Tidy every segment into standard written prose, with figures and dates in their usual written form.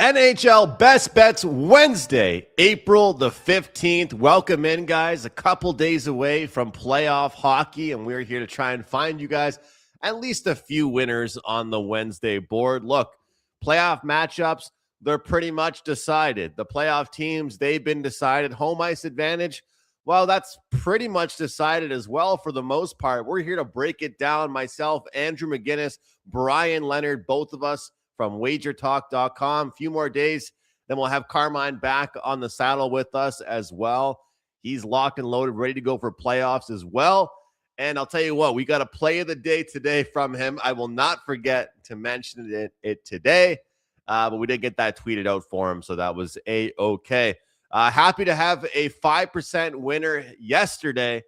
NHL Best Bets Wednesday, April the 15th. Welcome in, guys. A couple days away from playoff hockey, and we're here to try and find you guys at least a few winners on the Wednesday board. Look, playoff matchups, they're pretty much decided. The playoff teams, they've been decided. Home ice advantage, well, that's pretty much decided as well for the most part. We're here to break it down. Myself, Andrew McInnis, Brian Leonard, both of us from WagerTalk.com. A few more days, then we'll have Carmine back on the saddle with us as well. He's locked and loaded, ready to go for playoffs as well. And I'll tell you what, we got a play of the day today from him. I will not forget to mention it today, but we did get that tweeted out for him, so that was A-okay. Happy to have a 5% winner yesterday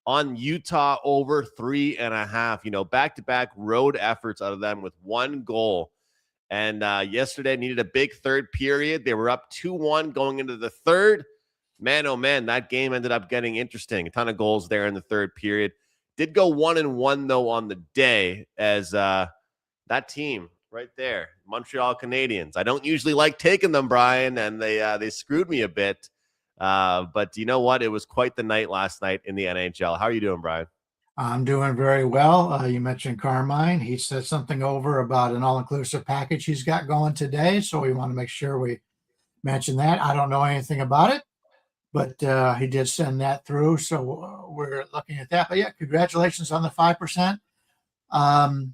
on Utah over 3.5. You know, back-to-back road efforts out of them with one goal. And yesterday needed a big third period. They were up 2-1 going into the third. Man, oh man, that game ended up getting interesting. A ton of goals there in the third period. Did go 1-1 though on the day as that team right there, Montreal Canadiens. I don't usually like taking them, Brian, and they screwed me a bit. But you know what? It was quite the night last night in the NHL. How are you doing, Brian? I'm doing very well. You mentioned Carmine. He said something over about an all-inclusive package he's got going today, so we want to make sure we mention that. I don't know anything about it, but he did send that through, so we're looking at that. But yeah, congratulations on the 5%.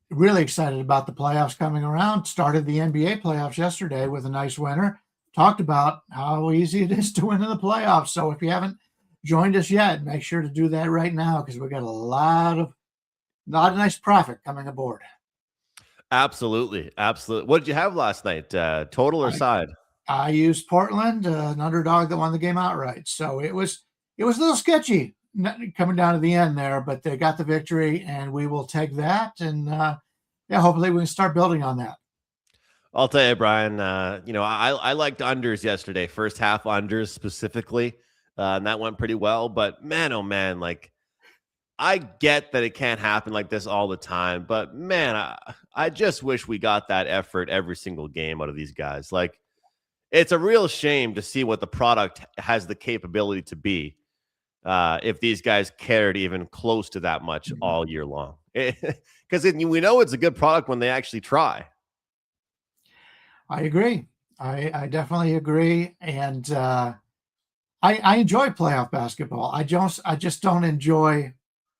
Really excited about the playoffs coming around. Started the NBA playoffs yesterday with a nice winner. Talked about how easy it is to win in the playoffs. So if you haven't joined us yet, make sure to do that right now because we got a lot of nice profit coming aboard. Absolutely. What did you have last night? Total or side? I used Portland, an underdog that won the game outright. So it was a little sketchy coming down to the end there, but they got the victory, and we will take that. And hopefully we can start building on that. I'll tell you, Brian. I liked unders yesterday. First half unders specifically. And that went pretty well, but man, oh man, like I get that it can't happen like this all the time, but man, I just wish we got that effort every single game out of these guys. Like it's a real shame to see what the product has the capability to be if these guys cared even close to that much all year long. Because we know it's a good product when they actually try. I agree. I definitely agree. And I enjoy playoff basketball. I just don't enjoy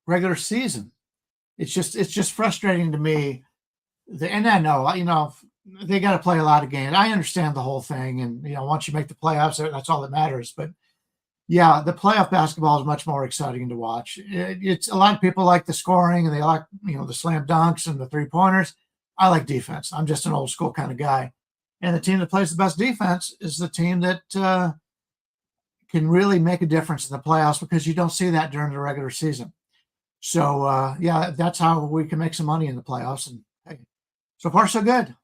regular season. It's just frustrating to me. And I know, they got to play a lot of games. I understand the whole thing. And, once you make the playoffs, that's all that matters. But yeah, the playoff basketball is much more exciting to watch. It's a lot of people like the scoring and they like, the slam dunks and the 3-pointers. I like defense. I'm just an old school kind of guy. And the team that plays the best defense is the team that, can really make a difference in the playoffs because you don't see that during the regular season. So, that's how we can make some money in the playoffs. And hey, so far, so good.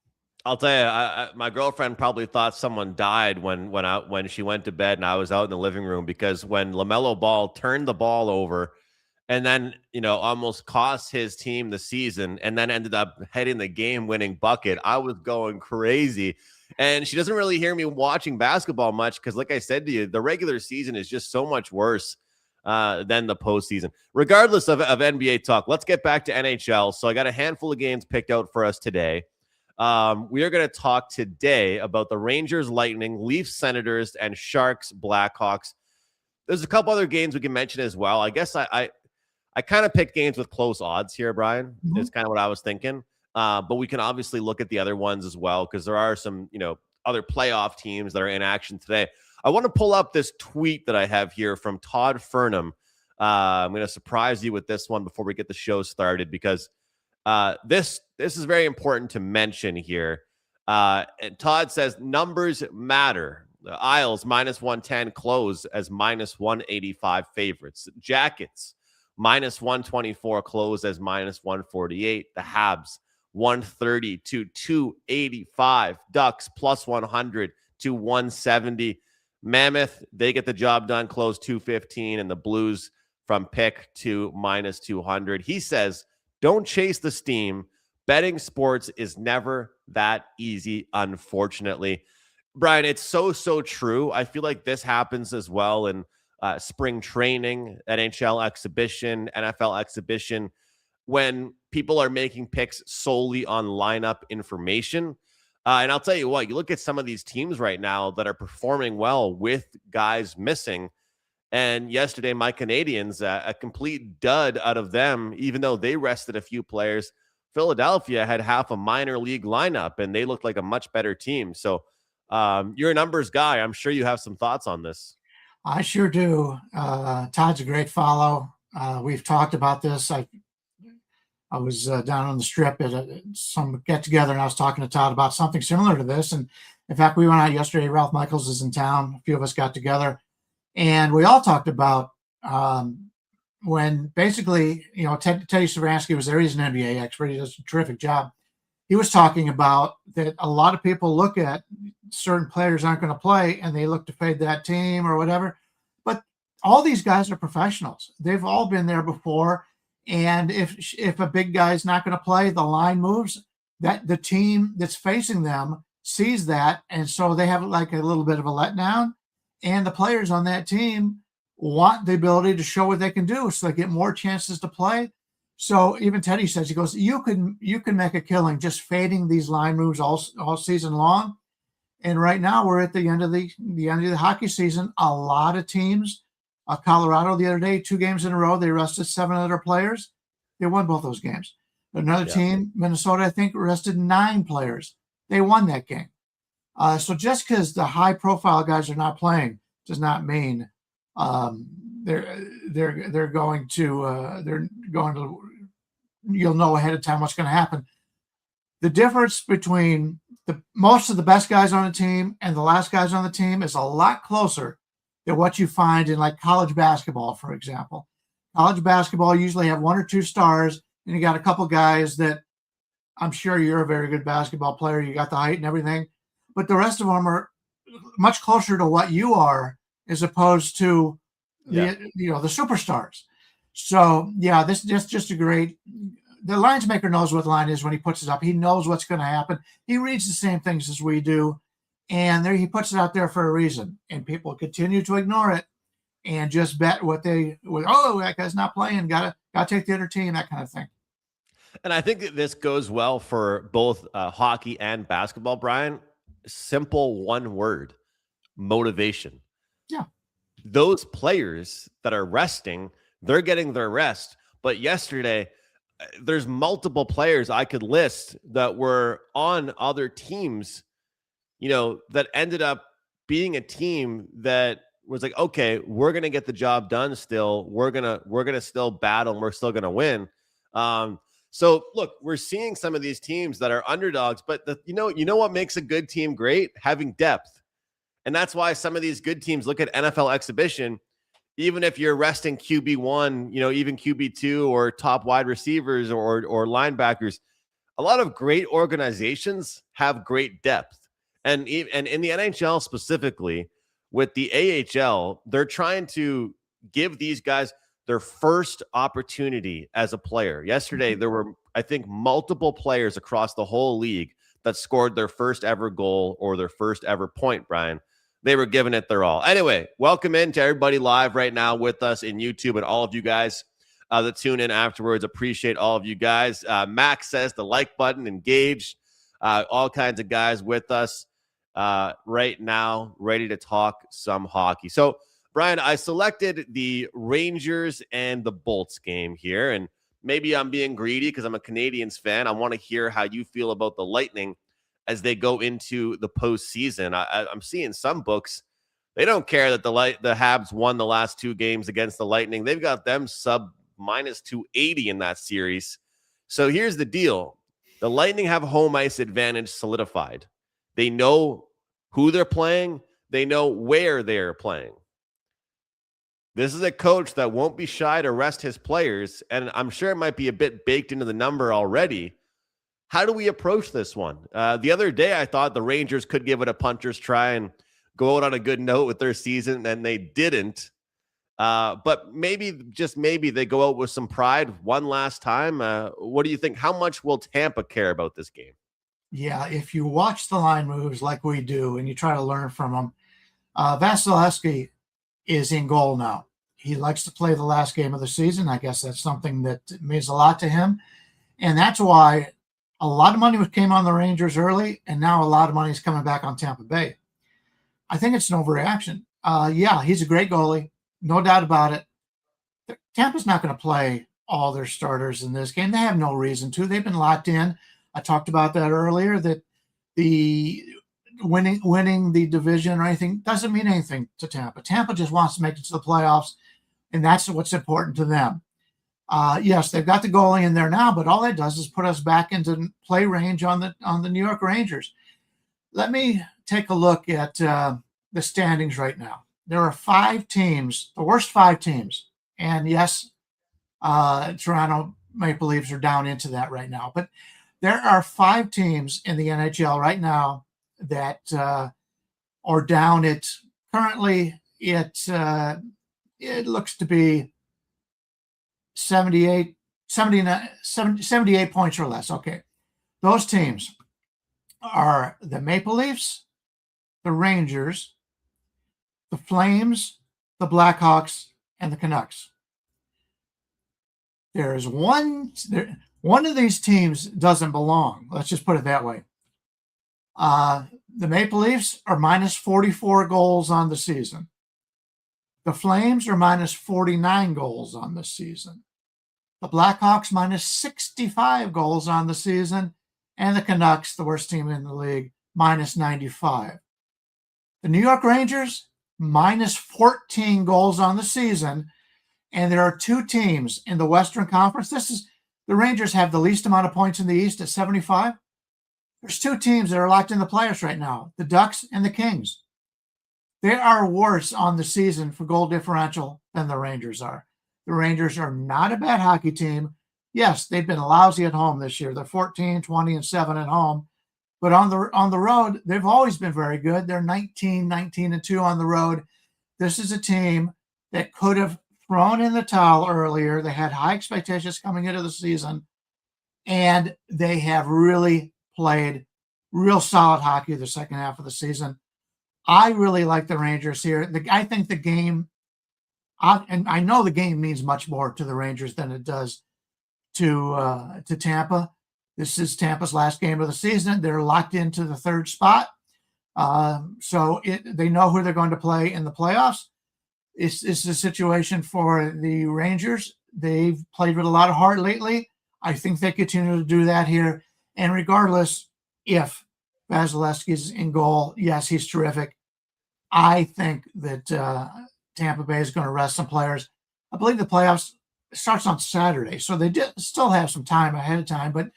I'll tell you, my girlfriend probably thought someone died when she went to bed and I was out in the living room because when LaMelo Ball turned the ball over and then, almost cost his team the season and then ended up hitting the game-winning bucket, I was going crazy. And she doesn't really hear me watching basketball much because, like I said to you, the regular season is just so much worse than the postseason. Regardless of NBA talk, let's get back to NHL. So I got a handful of games picked out for us today. We are going to talk today about the Rangers, Lightning, Leafs, Senators, and Sharks, Blackhawks. There's a couple other games we can mention as well. I guess I kind of picked games with close odds here, Brian. Mm-hmm. Is kind of what I was thinking. But we can obviously look at the other ones as well because there are some, other playoff teams that are in action today. I want to pull up this tweet that I have here from Todd Furnham. I'm going to surprise you with this one before we get the show started because this is very important to mention here. And Todd says numbers matter. The Isles -110 close as -185 favorites. Jackets -124 close as -148. The Habs 130 to 285. Ducks +100 to 170. Mammoth, they get the job done, close 215. And the Blues from pick to -200. He says, don't chase the steam. Betting sports is never that easy, unfortunately. Brian, it's so true. I feel like this happens as well in spring training, NHL exhibition, NFL exhibition, when people are making picks solely on lineup information. And I'll tell you what, you look at some of these teams right now that are performing well with guys missing. And yesterday, my Canadians, a complete dud out of them, even though they rested a few players. Philadelphia had half a minor league lineup, and they looked like a much better team. So you're a numbers guy. I'm sure you have some thoughts on this. I sure do. Todd's a great follow. We've talked about this. I was down on the strip at some get-together, and I was talking to Todd about something similar to this. And in fact, we went out yesterday. Ralph Michaels is in town. A few of us got together. And we all talked about when basically, Teddy Savansky was there. He's an NBA expert. He does a terrific job. He was talking about that a lot of people look at certain players aren't going to play and they look to fade that team or whatever. But all these guys are professionals. They've all been there before. And if a big guy is not going to play, the line moves, that the team that's facing them sees that. And so they have like a little bit of a letdown. And the players on that team want the ability to show what they can do, so they get more chances to play. So even Teddy says, he goes, you can make a killing just fading these line moves all season long. And right now we're at the end of the hockey season. A lot of teams, Colorado the other day, 2 games in a row, they rested 7 other players. They won both those games. Another team, Minnesota, I think, rested 9 players. They won that game. So just because the high-profile guys are not playing does not mean they're going to you'll know ahead of time what's going to happen. The difference between most of the best guys on the team and the last guys on the team is a lot closer than what you find in like college basketball, for example. College basketball usually have 1 or 2 stars, and you got a couple guys that I'm sure you're a very good basketball player. You got the height and everything. But the rest of them are much closer to what you are as opposed to the superstars. So this is just a great. The lines maker knows what the line is when he puts it up. He knows what's going to happen. He reads the same things as we do, and there he puts it out there for a reason. And people continue to ignore it and just bet that guy's not playing. Got to take the other team, that kind of thing. And I think that this goes well for both hockey and basketball, Brian. Simple one word: motivation. Yeah. Those players that are resting, they're getting their rest. But yesterday, there's multiple players I could list that were on other teams, that ended up being a team that was like, okay, we're going to get the job done still. We're going to still battle and we're still going to win. So look, we're seeing some of these teams that are underdogs, but you know what makes a good team great? Having depth. And that's why some of these good teams look at NFL exhibition, even if you're resting QB1, even QB2 or top wide receivers or linebackers, a lot of great organizations have great depth. And in the NHL specifically, with the AHL, they're trying to give these guys their first opportunity as a player. Yesterday, there were, I think, multiple players across the whole league that scored their first ever goal or their first ever point, Brian. They were giving it their all. Anyway, welcome in to everybody live right now with us in YouTube and all of you guys that tune in afterwards. Appreciate all of you guys. Max says the like button, engaged. All kinds of guys with us right now, ready to talk some hockey. So, Brian, I selected the Rangers and the Bolts game here, and maybe I'm being greedy because I'm a Canadiens fan. I want to hear how you feel about the Lightning as they go into the postseason. I'm seeing some books, they don't care that the Habs won the last 2 games against the Lightning. They've got them sub minus 280 in that series. So here's the deal. The Lightning have home ice advantage solidified. They know who they're playing. They know where they're playing. This is a coach that won't be shy to rest his players, and I'm sure it might be a bit baked into the number already. How do we approach this one? The other day, I thought the Rangers could give it a puncher's try and go out on a good note with their season, and they didn't. But just maybe they go out with some pride one last time. What do you think? How much will Tampa care about this game? Yeah, if you watch the line moves like we do and you try to learn from them, Vasilevsky is in goal now. He likes to play the last game of the season. I guess that's something that means a lot to him. And that's why a lot of money came on the Rangers early, and now a lot of money is coming back on Tampa Bay. I think it's an overreaction. Yeah, he's a great goalie, no doubt about it. Tampa's not going to play all their starters in this game. They have no reason to. They've been locked in. I talked about that earlier, that the winning the division or anything doesn't mean anything to Tampa. Tampa just wants to make it to the playoffs, and that's what's important to them. Yes, they've got the goalie in there now, but all that does is put us back into play range on the New York Rangers. Let me take a look at the standings right now. There are 5 teams, the worst 5 teams, and yes, Toronto Maple Leafs are down into that right now. But there are 5 teams in the NHL right now that are down. Currently it looks to be 78 points or less. Okay. Those teams are the Maple Leafs, the Rangers, the Flames, the Blackhawks, and the Canucks. There's one of these teams doesn't belong. Let's just put it that way. The Maple Leafs are minus 44 goals on the season. The Flames are minus 49 goals on the season. The Blackhawks minus 65 goals on the season. And the Canucks, the worst team in the league, minus 95. The New York Rangers, minus 14 goals on the season. And there are 2 teams in the Western Conference. The Rangers have the least amount of points in the East at 75. There's 2 teams that are locked in the playoffs right now, the Ducks and the Kings. They are worse on the season for goal differential than the Rangers are. The Rangers are not a bad hockey team. Yes, they've been lousy at home this year. They're 14, 20, and 7 at home. But on the road, they've always been very good. They're 19, and 2 on the road. This is a team that could have thrown in the towel earlier. They had high expectations coming into the season, and they have really played real solid hockey the second half of the season. I really like the Rangers here. I think the game, and I know the game means much more to the Rangers than it does to Tampa. This is Tampa's last game of the season. They're locked into the 3rd spot. So they know who they're going to play in the playoffs. It's a situation for the Rangers. They've played with a lot of heart lately. I think they continue to do that here. And regardless if Vasilevsky's in goal, yes, he's terrific. I think that Tampa Bay is going to rest some players. I believe the playoffs starts on Saturday, so they still have some time ahead of time, but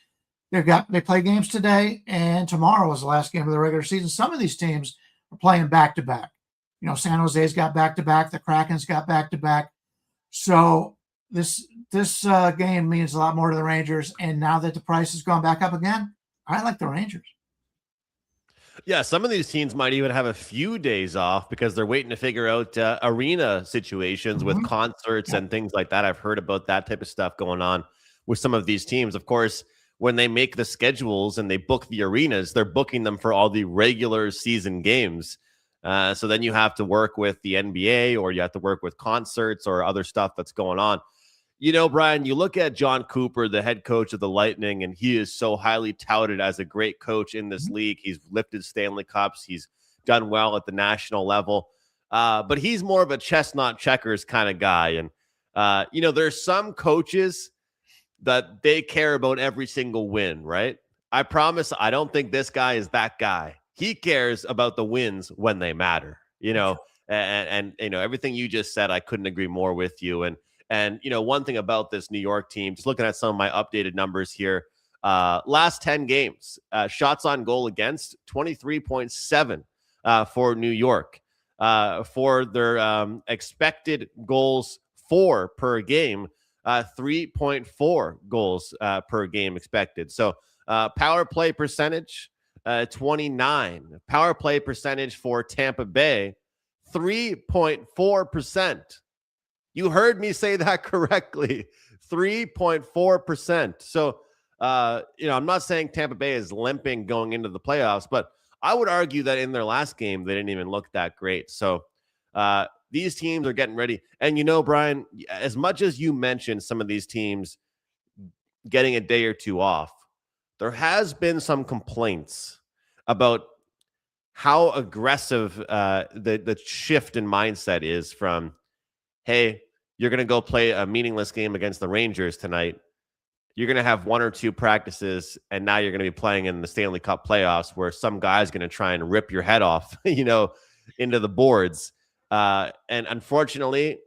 they play games today, and tomorrow is the last game of the regular season. Some of these teams are playing back-to-back. San Jose's got back-to-back. The Kraken's got back-to-back. So this game means a lot more to the Rangers, and now that the price has gone back up again, I like the Rangers. Yeah, some of these teams might even have a few days off because they're waiting to figure out arena situations with concerts and things like that. I've heard about that type of stuff going on with some of these teams. Of course, when they make the schedules and they book the arenas, they're booking them for all the regular season games. So then you have to work with the NBA, or you have to work with concerts or other stuff that's going on. Brian, you look at John Cooper, the head coach of the Lightning, and he is so highly touted as a great coach in this league. He's lifted Stanley Cups. He's done well at the national level. But he's more of a chestnut checkers kind of guy. And, there's some coaches that they care about every single win, right? I promise I don't think this guy is that guy. He cares about the wins when they matter, and everything you just said, I couldn't agree more with you. And one thing about this New York team, just looking at some of my updated numbers here, last 10 games, shots on goal against 23.7 for New York. For their expected goals for per game, 3.4 goals per game expected. So power play percentage, 29. Power play percentage for Tampa Bay, 3.4%. You heard me say that correctly. 3.4%. So, I'm not saying Tampa Bay is limping going into the playoffs, but I would argue that in their last game, they didn't even look that great. So, these teams are getting ready. And, Brian, as much as you mentioned some of these teams getting a day or two off, there has been some complaints about how aggressive the shift in mindset is from, hey, you're going to go play a meaningless game against the Rangers tonight. You're going to have one or two practices, and now you're going to be playing in the Stanley Cup playoffs where some guy's going to try and rip your head off, into the boards. And unfortunately,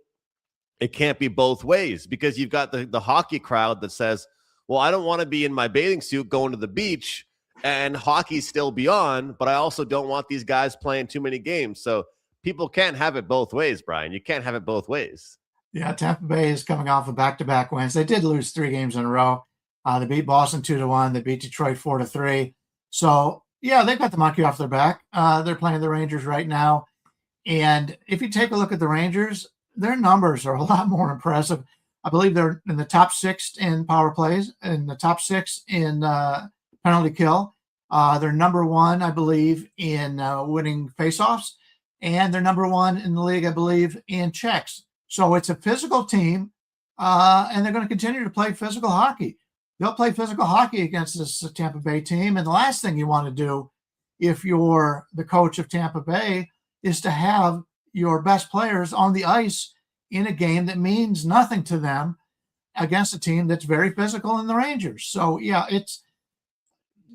it can't be both ways, because you've got the hockey crowd that says, well, I don't want to be in my bathing suit going to the beach and hockey's still beyond, but I also don't want these guys playing too many games. So people can't have it both ways, Brian. You can't have it both ways. Yeah, Tampa Bay is coming off of back-to-back wins. They did lose 3 games in a row. They beat Boston 2-1. They beat Detroit 4-3. So, yeah, they've got the monkey off their back. They're playing the Rangers right now. And if you take a look at the Rangers, their numbers are a lot more impressive. I believe they're in the top 6 in power plays, in the top 6 in penalty kill. They're number 1, I believe, in winning faceoffs. And they're number 1 in the league, I believe, in checks. So it's a physical team, and they're going to continue to play physical hockey. They'll play physical hockey against this Tampa Bay team. And the last thing you want to do, if you're the coach of Tampa Bay, is to have your best players on the ice in a game that means nothing to them against a team that's very physical in the Rangers. So, yeah, it's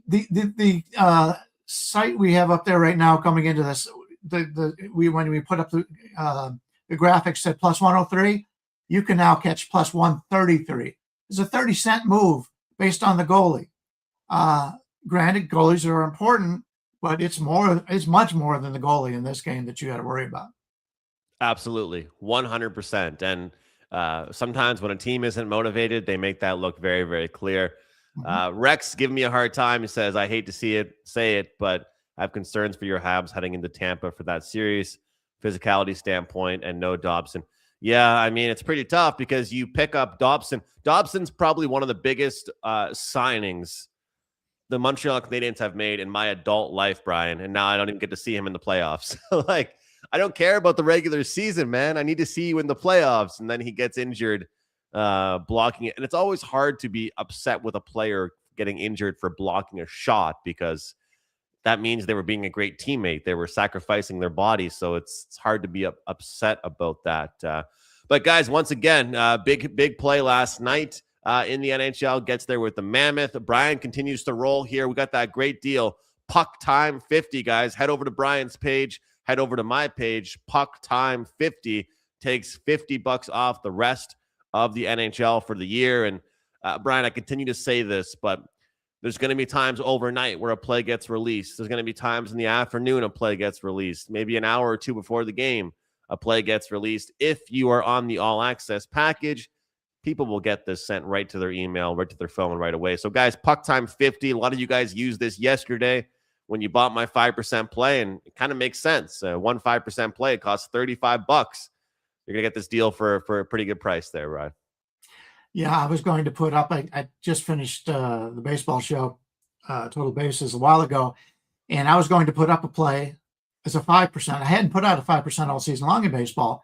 the site we have up there right now coming into this. When we put up the graphics said plus 103, you can now catch plus 133. It's a 30-cent move based on the goalie. Granted, goalies are important, but it's much more than the goalie in this game that you got to worry about. Absolutely. 100%. And sometimes when a team isn't motivated, they make that look very, very clear. Rex giving me a hard time. He says, I hate to say it, but I have concerns for your Habs heading into Tampa for that series, physicality standpoint, and no Dobson. Yeah, I mean, it's pretty tough because you pick up Dobson. Dobson's probably one of the biggest signings the Montreal Canadiens have made in my adult life, Brian, and now I don't even get to see him in the playoffs. I don't care about the regular season, man. I need to see you in the playoffs, and then he gets injured blocking it. And it's always hard to be upset with a player getting injured for blocking a shot, because that means they were being a great teammate. They were sacrificing their body. So it's hard to be upset about that. But guys, once again, big play last night in the NHL. Gets there with the Mammoth. Brian continues to roll here. We got that great deal. PuckTime 50, guys. Head over to Brian's page. Head over to my page. PuckTime 50 takes $50 off the rest of the NHL for the year. And Brian, I continue to say this, but there's going to be times overnight where a play gets released. There's going to be times in the afternoon a play gets released. Maybe an hour or two before the game, a play gets released. If you are on the All Access package, people will get this sent right to their email, right to their phone right away. So, guys, PuckTime 50. A lot of you guys used this yesterday when you bought my 5% play, and it kind of makes sense. One 5% play costs $35. You're going to get this deal for a pretty good price there, right? Yeah, I was going to put up, I just finished the baseball show, Total Bases, a while ago, and I was going to put up a play as a 5%. I hadn't put out a 5% all season long in baseball,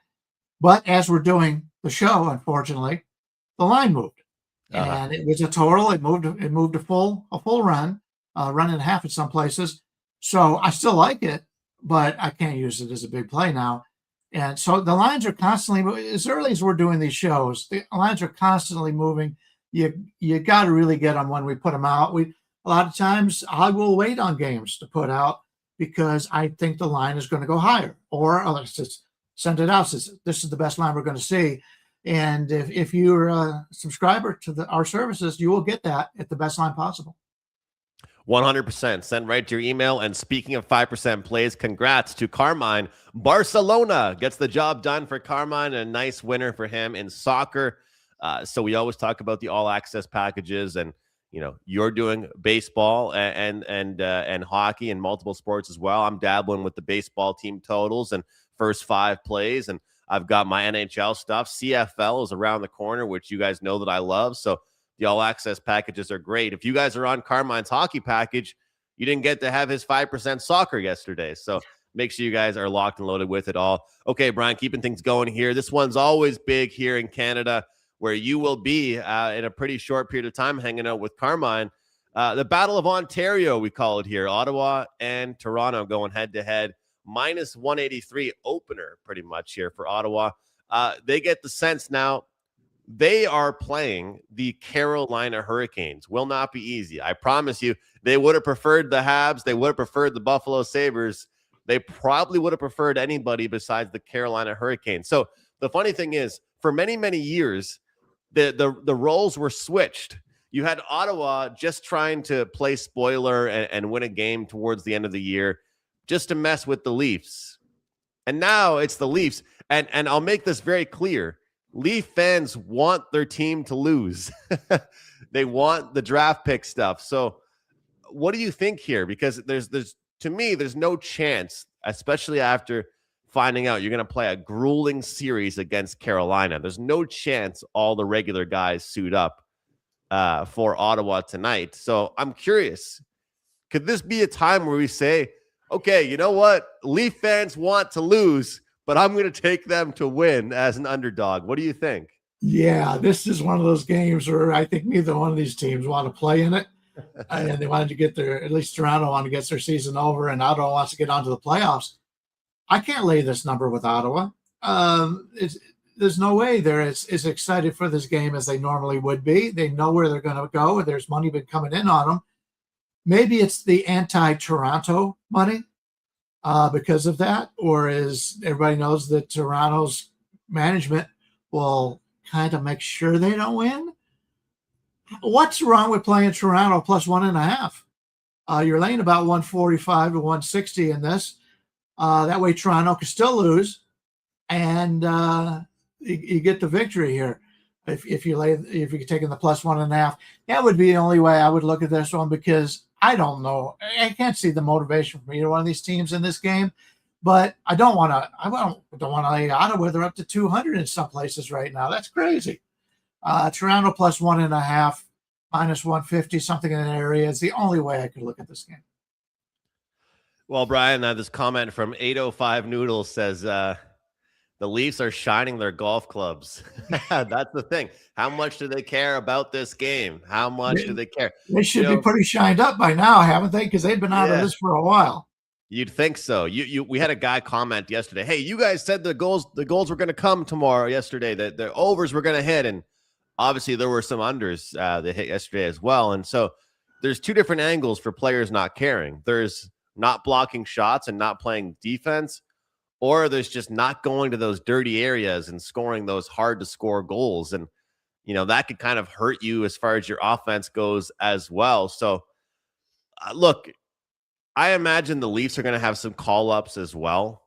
but as we're doing the show, unfortunately, the line moved. And it was a total. It moved a full run, run and a half in some places. So I still like it, but I can't use it as a big play now. And so the lines are constantly, as early as we're doing these shows, the lines are constantly moving. You got to really get them when we put them out. A lot of times I will wait on games to put out because I think the line is going to go higher, or let's just send it out. Says this is the best line we're going to see. And if you're a subscriber to our services, you will get that at the best line possible. 100%. Send right to your email. And speaking of 5% plays, congrats to Carmine. Barcelona gets the job done for Carmine. A nice winner for him in soccer. So we always talk about the all access packages, and you're doing baseball and hockey and multiple sports as well. I'm dabbling with the baseball team totals and first 5 plays. And I've got my NHL stuff. CFL is around the corner, which you guys know that I love. So the all access packages are great. If you guys are on Carmine's hockey package, you didn't get to have his 5% soccer yesterday. So make sure you guys are locked and loaded with it all. Okay, Brian, keeping things going here. This one's always big here in Canada, where you will be in a pretty short period of time hanging out with Carmine. The Battle of Ontario, we call it here. Ottawa and Toronto going head-to-head. Minus 183 opener pretty much here for Ottawa. They get the sense now they are playing the Carolina Hurricanes. Will not be easy. I promise you, they would have preferred the Habs. They would have preferred the Buffalo Sabres. They probably would have preferred anybody besides the Carolina Hurricanes. So the funny thing is, for many, many years, the roles were switched. You had Ottawa just trying to play spoiler and win a game towards the end of the year just to mess with the Leafs. And now it's the Leafs. And I'll make this very clear. Leaf fans want their team to lose. They want the draft pick stuff. So what do you think here? Because there's to me, there's no chance, especially after finding out you're going to play a grueling series against Carolina. There's no chance all the regular guys suit up for Ottawa tonight. So I'm curious, could this be a time where we say, okay, you know what? Leaf fans want to lose, but I'm going to take them to win as an underdog. What do you think? Yeah, this is one of those games where I think neither one of these teams want to play in it. And they wanted to get at least Toronto wanted to get their season over, and Ottawa wants to get onto the playoffs. I can't lay this number with Ottawa. There's no way they're as excited for this game as they normally would be. They know where they're going to go. There's money been coming in on them. Maybe it's the anti-Toronto money because of that, or is everybody knows that Toronto's management will kind of make sure they don't win? What's wrong with playing Toronto plus 1.5? You're laying about 145 to 160 in this. That way Toronto can still lose, and you get the victory here. If you're taking the plus 1.5, that would be the only way I would look at this one, because I don't know. I can't see the motivation from either one of these teams in this game, but I don't want to lay Ottawa. They're up to 200 in some places right now. That's crazy. Toronto plus 1.5, minus 150, something in that area is the only way I could look at this game. Well, Brian, this comment from 805 Noodles says the Leafs are shining their golf clubs. That's the thing. How much do they care about this game? How much do they care? They should be pretty shined up by now, haven't they? Because they've been out of this for a while. You'd think so. We had a guy comment yesterday. Hey, you guys said the goals were going to come tomorrow. Yesterday, that the overs were going to hit, and obviously there were some unders that hit yesterday as well. And so there's two different angles for players not caring. There's not blocking shots and not playing defense, or there's just not going to those dirty areas and scoring those hard to score goals. And, that could kind of hurt you as far as your offense goes as well. So look, I imagine the Leafs are going to have some call-ups as well.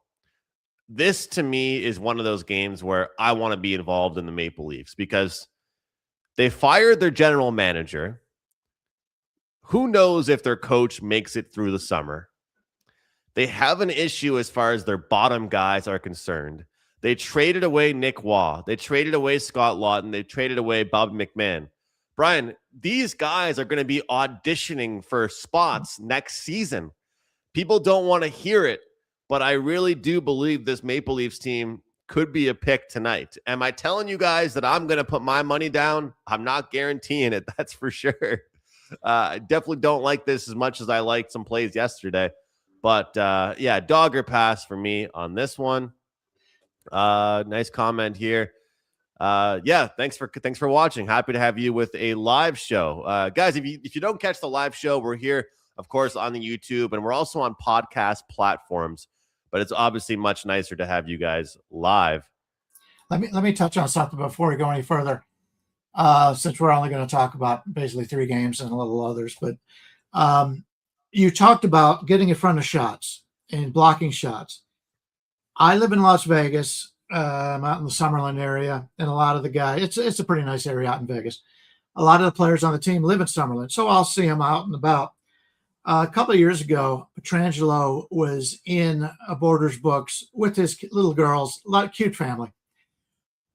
This, to me, is one of those games where I want to be involved in the Maple Leafs, because they fired their general manager. Who knows if their coach makes it through the summer? They have an issue as far as their bottom guys are concerned. They traded away Nick Waugh. They traded away Scott Lawton. They traded away Bob McMahon. Brian, these guys are going to be auditioning for spots next season. People don't want to hear it, but I really do believe this Maple Leafs team could be a pick tonight. Am I telling you guys that I'm going to put my money down? I'm not guaranteeing it, that's for sure. I definitely don't like this as much as I liked some plays yesterday. But, dog or pass for me on this one. Nice comment here. Thanks for watching. Happy to have you with a live show. Guys, if you don't catch the live show, we're here, of course, on the YouTube, and we're also on podcast platforms, but it's obviously much nicer to have you guys live. Let me touch on something before we go any further, since we're only going to talk about basically 3 games and a little others. But you talked about getting in front of shots and blocking shots. I live in Las Vegas. I'm out in the Summerlin area, and a lot of the guys, it's a pretty nice area out in Vegas. A lot of the players on the team live in Summerlin, so I'll see them out and about. A couple of years ago, Petrangelo was in a Borders books with his little girls, a lot of cute family.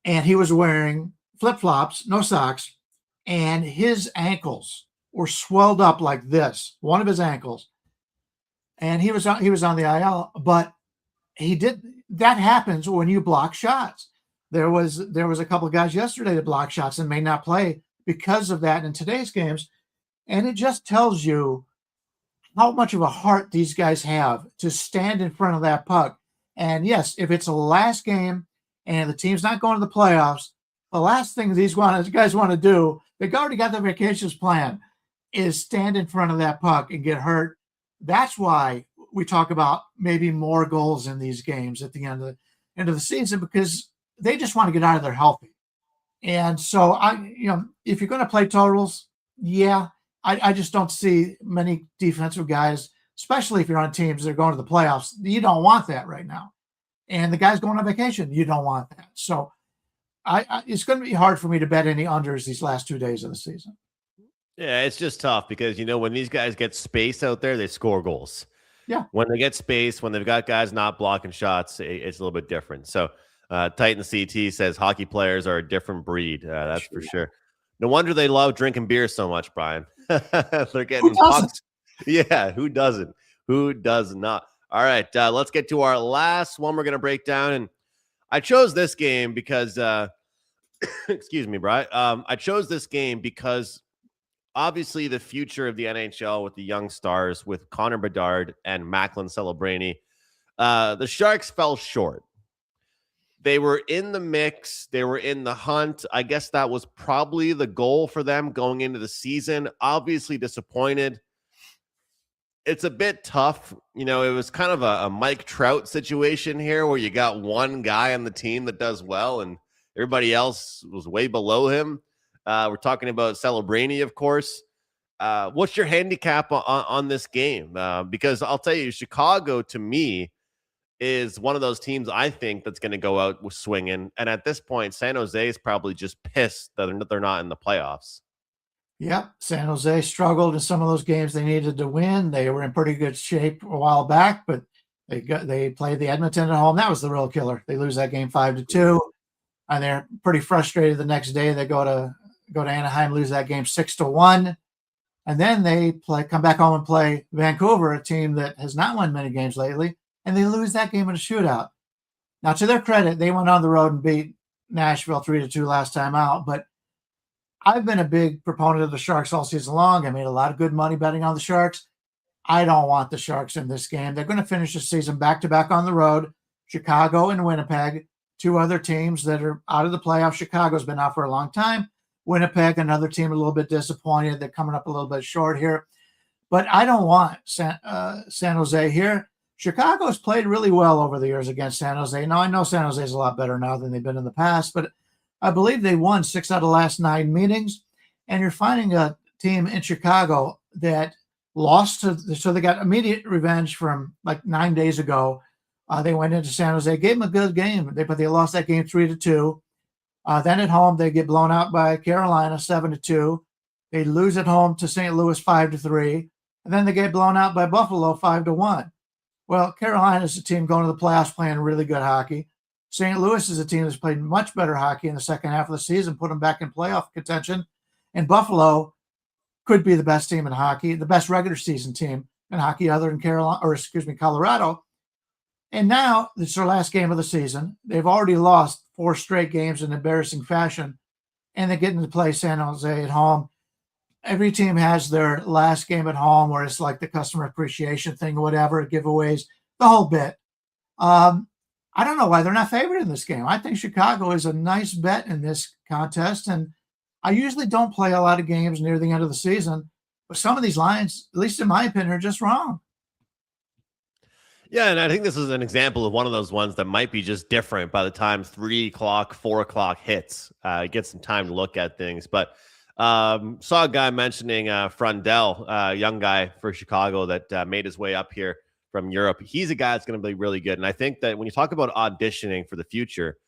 And he was wearing flip-flops, no socks, and his ankles were swelled up like this, one of his ankles. And he was on the IL, but that happens when you block shots. There was a couple of guys yesterday that blocked shots and may not play because of that in today's games. And it just tells you how much of a heart these guys have to stand in front of that puck. And yes, if it's the last game and the team's not going to the playoffs, the last thing these guys want to do, they've already got their vacations planned, is stand in front of that puck and get hurt. That's why we talk about maybe more goals in these games at the end of the season, because they just want to get out of there healthy. And so if you're going to play totals, I just don't see many defensive guys, especially if you're on teams that are going to the playoffs. You don't want that right now. And the guys going on vacation, you don't want that. So it's going to be hard for me to bet any unders these last 2 days of the season. Yeah, it's just tough because, when these guys get space out there, they score goals. Yeah. When they get space, when they've got guys not blocking shots, it's a little bit different. So Titan CT says hockey players are a different breed. That's for sure. No wonder they love drinking beer so much, Brian. They're getting pucks. Yeah, who doesn't? Who does not? All right, let's get to our last one we're going to break down. And I chose this game because, excuse me, Brian. I chose this game because obviously the future of the NHL with the young stars, with Connor Bedard and Macklin Celebrini, the Sharks fell short. They were in the mix. They were in the hunt. I guess that was probably the goal for them going into the season. Obviously disappointed. It's a bit tough. It was kind of a Mike Trout situation here where you got one guy on the team that does well and everybody else was way below him. We're talking about Celebrini, of course. What's your handicap on this game? Because I'll tell you, Chicago, to me, is one of those teams I think that's going to go out with swinging. And at this point, San Jose is probably just pissed that they're not in the playoffs. Yep. San Jose struggled in some of those games they needed to win. They were in pretty good shape a while back, but they played the Edmonton at home. That was the real killer. They lose that game 5-2, and they're pretty frustrated the next day. They go to Anaheim, lose that game 6-1. And then they come back home and play Vancouver, a team that has not won many games lately. And they lose that game in a shootout. Now, to their credit, they went on the road and beat Nashville 3-2 last time out. But I've been a big proponent of the Sharks all season long. I made a lot of good money betting on the Sharks. I don't want the Sharks in this game. They're going to finish the season back-to-back on the road. Chicago and Winnipeg, two other teams that are out of the playoffs. Chicago's been out for a long time. Winnipeg, another team a little bit disappointed. They're coming up a little bit short here. But I don't want San Jose here. Chicago's played really well over the years against San Jose. Now, I know San Jose is a lot better now than they've been in the past, but I believe they won 6 out of the last 9 meetings. And you're finding a team in Chicago that lost so they got immediate revenge from like 9 days ago. They went into San Jose, gave them a good game, but they lost that game 3-2. Then at home, they get blown out by Carolina 7-2. They lose at home to St. Louis 5-3. And then they get blown out by Buffalo 5-1. Well, Carolina is a team going to the playoffs playing really good hockey. St. Louis is a team that's played much better hockey in the second half of the season, put them back in playoff contention. And Buffalo could be the best team in hockey, the best regular season team in hockey other than Colorado. And now it's their last game of the season. They've already lost 4 straight games in embarrassing fashion, and they're getting to play San Jose at home. Every team has their last game at home where it's like the customer appreciation thing or whatever, giveaways, the whole bit. I don't know why they're not favored in this game. I think Chicago is a nice bet in this contest, and I usually don't play a lot of games near the end of the season, but some of these lines, at least in my opinion, are just wrong. Yeah, and I think this is an example of one of those ones that might be just different by the time 3 o'clock, 4 o'clock hits. Get some time to look at things. But saw a guy mentioning Frundell, young guy for Chicago that made his way up here from Europe. He's a guy that's going to be really good. And I think that when you talk about auditioning for the future,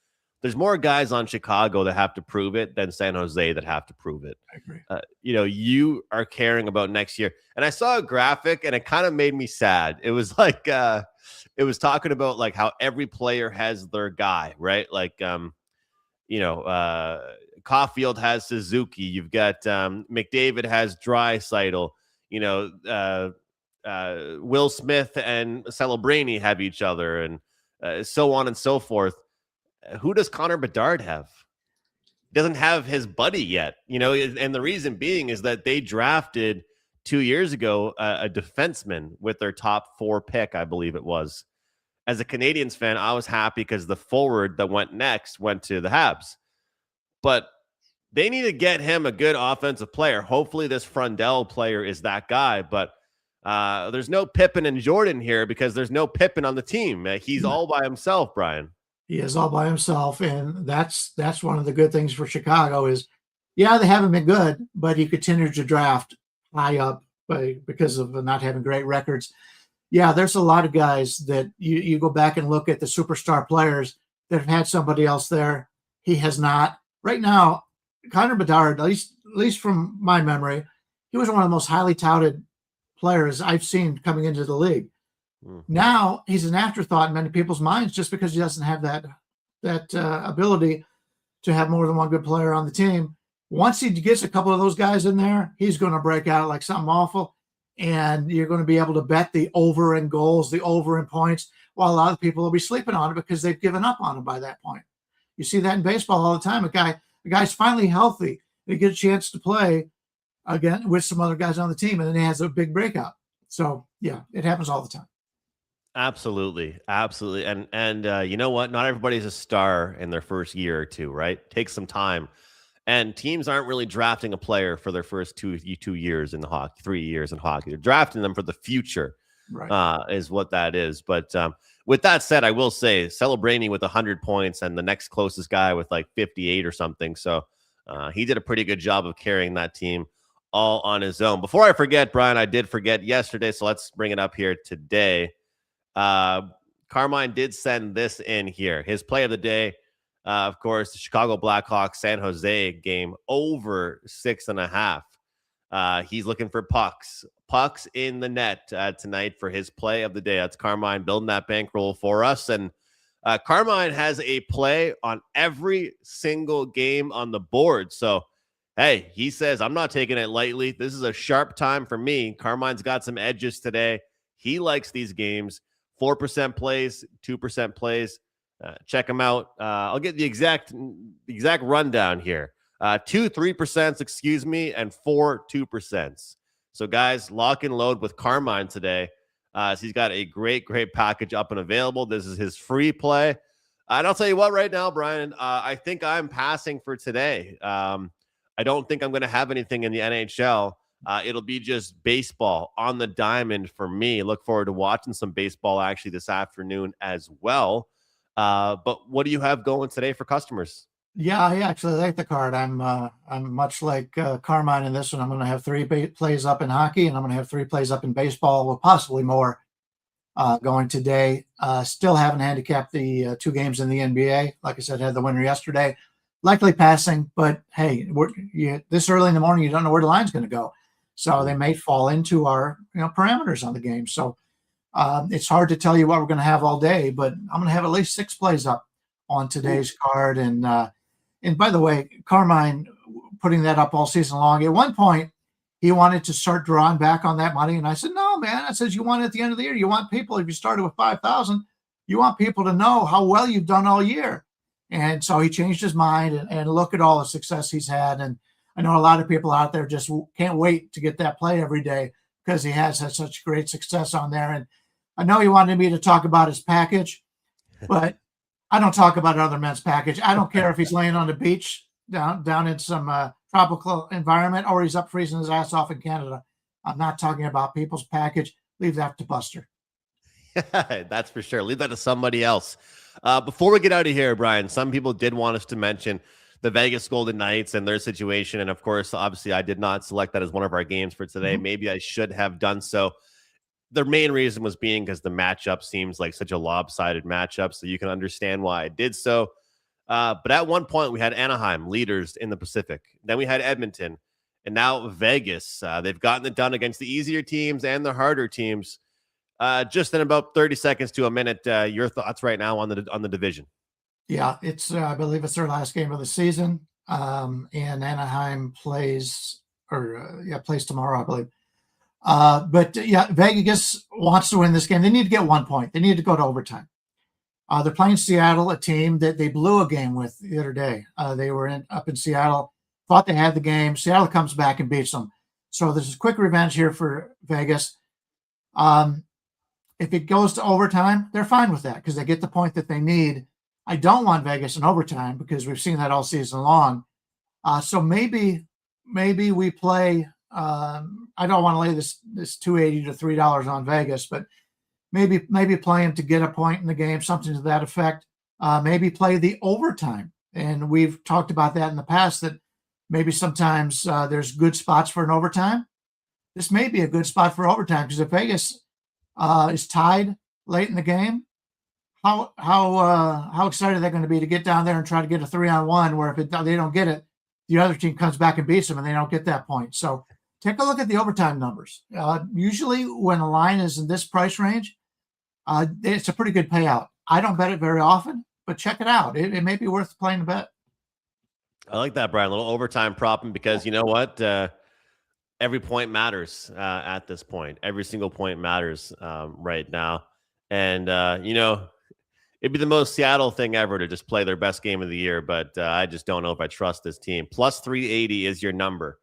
there's more guys on Chicago that have to prove it than San Jose that have to prove it. I agree. You are caring about next year. And I saw a graphic and it kind of made me sad. It was like, it was talking about like how every player has their guy, right? Like, Caulfield has Suzuki. You've got McDavid has Draisaitl. Will Smith and Celebrini have each other, and so on and so forth. Who does Connor Bedard have? Doesn't have his buddy yet, and the reason being is that they drafted 2 years ago a defenseman with their top 4 pick, I believe it was. As a Canadiens fan, I was happy because the forward that went next went to the Habs. But they need to get him a good offensive player. Hopefully this Frundell player is that guy, but there's no Pippen and Jordan here because there's no Pippen on the team. He's all by himself, Brian. He is all by himself, and that's one of the good things for Chicago is, yeah, they haven't been good, but he continued to draft high up because of not having great records. Yeah, there's a lot of guys that you go back and look at the superstar players that have had somebody else there. He has not. Right now, Connor Bedard, at least from my memory, he was one of the most highly touted players I've seen coming into the league. Now he's an afterthought in many people's minds just because he doesn't have that ability to have more than one good player on the team. Once he gets a couple of those guys in there, he's going to break out like something awful, and you're going to be able to bet the over in goals, the over in points, while a lot of people will be sleeping on it because they've given up on him by that point. You see that in baseball all the time. A guy's finally healthy. They get a chance to play again with some other guys on the team, and then he has a big breakout. So yeah, it happens all the time. Absolutely. And you know what? Not everybody's a star in their first year or two, right? Takes some time. And teams aren't really drafting a player for their first 2 years in the hockey, 3 years in hockey. They're drafting them for the future, right? Is what that is. But with that said, I will say Celebrini with 100 points and the next closest guy with like 58 or something. So he did a pretty good job of carrying that team all on his own. Before I forget, Brian, I did forget yesterday, so let's bring it up here today. Carmine did send this in here. His play of the day, of course, the Chicago Blackhawks San Jose game over 6.5. He's looking for pucks in the net tonight for his play of the day. That's Carmine building that bankroll for us. And Carmine has a play on every single game on the board. So, hey, he says, I'm not taking it lightly. This is a sharp time for me. Carmine's got some edges today. He likes these games. 4% plays, 2% plays. Check them out. I'll get the exact rundown here. 2 3%, excuse me, and 4 2%. So, guys, lock and load with Carmine today. So he's got a great package up and available. This is his free play. And I'll tell you what, right now, Brian, I think I'm passing for today. I don't think I'm going to have anything in the NHL. It'll be just baseball on the diamond for me. Look forward to watching some baseball actually this afternoon as well. But what do you have going today for customers? Yeah, I actually like the card. I'm much like Carmine in this one. I'm going to have 3 plays up in hockey, and I'm going to have 3 plays up in baseball, with possibly more going today. Still haven't handicapped the 2 games in the NBA. Like I said, had the winner yesterday. Likely passing, but hey, this early in the morning, you don't know where the line's going to go. So they may fall into our parameters on the game. So it's hard to tell you what we're going to have all day, but I'm going to have at least 6 plays up on today's card. And by the way, Carmine putting that up all season long. At one point, he wanted to start drawing back on that money, and I said, "No, man." I said, "You want it at the end of the year. You want people. If you started with 5,000, you want people to know how well you've done all year." And so he changed his mind, and look at all the success he's had. And I know a lot of people out there just can't wait to get that play every day because he has had such great success on there. And I know he wanted me to talk about his package, but I don't talk about other men's package. I don't care if he's laying on the beach down in some tropical environment or he's up freezing his ass off in Canada. I'm not talking about people's package. Leave that to Buster. That's for sure. Leave that to somebody else. Before we get out of here, Brian, some people did want us to mention the Vegas Golden Knights and their situation. And of course, obviously, I did not select that as one of our games for today. Mm-hmm. Maybe I should have done so. The main reason was being because the matchup seems like such a lopsided matchup. So you can understand why I did so. But at one point, we had Anaheim, leaders in the Pacific. Then we had Edmonton, and now Vegas. They've gotten it done against the easier teams and the harder teams. Just in about 30 seconds to a minute, your thoughts right now on the division. Yeah, it's I believe it's their last game of the season. And Anaheim plays tomorrow, I believe. But Vegas wants to win this game. They need to get 1 point. They need to go to overtime. They're playing Seattle, a team that they blew a game with the other day. They were up in Seattle, thought they had the game. Seattle comes back and beats them. So there's a quick revenge here for Vegas. If it goes to overtime, they're fine with that because they get the point that they need. I don't want Vegas in overtime because we've seen that all season long. So maybe we play. I don't want to lay this $2.80 to $3 on Vegas, but maybe play them to get a point in the game, something to that effect. Maybe play the overtime, and we've talked about that in the past. That maybe sometimes there's good spots for an overtime. This may be a good spot for overtime because if Vegas is tied late in the game, how excited are they going to be to get down there and try to get a 3-on-1? Where if they don't get it, the other team comes back and beats them, and they don't get that point. So take a look at the overtime numbers. Usually, when a line is in this price range, it's a pretty good payout. I don't bet it very often, but check it out. It may be worth playing a bet. I like that, Brian. A little overtime propping because you know what? Every point matters at this point. Every single point matters right now. And, it'd be the most Seattle thing ever to just play their best game of the year. But I just don't know if I trust this team. Plus 380 is your number.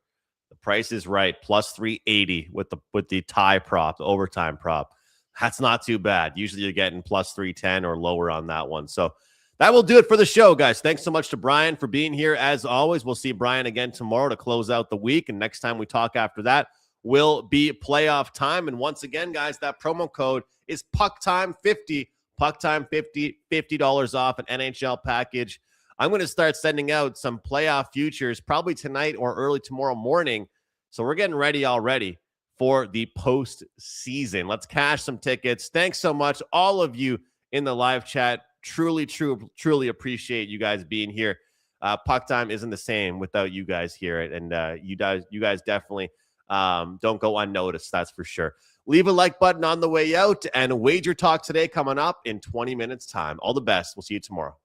The price is right. Plus 380 with the tie prop, the overtime prop. That's not too bad. Usually you're getting plus 310 or lower on that one. So that will do it for the show, guys. Thanks so much to Brian for being here. As always, we'll see Brian again tomorrow to close out the week. And next time we talk after that will be playoff time. And once again, guys, that promo code is PuckTime50. PuckTime50, $50 off an NHL package. I'm going to start sending out some playoff futures probably tonight or early tomorrow morning. So we're getting ready already for the postseason. Let's cash some tickets. Thanks so much, all of you in the live chat. Truly appreciate you guys being here. Puck Time isn't the same without you guys here, and you guys definitely don't go unnoticed. That's for sure. Leave a like button on the way out, and Wager Talk Today coming up in 20 minutes time. All the best. We'll see you tomorrow.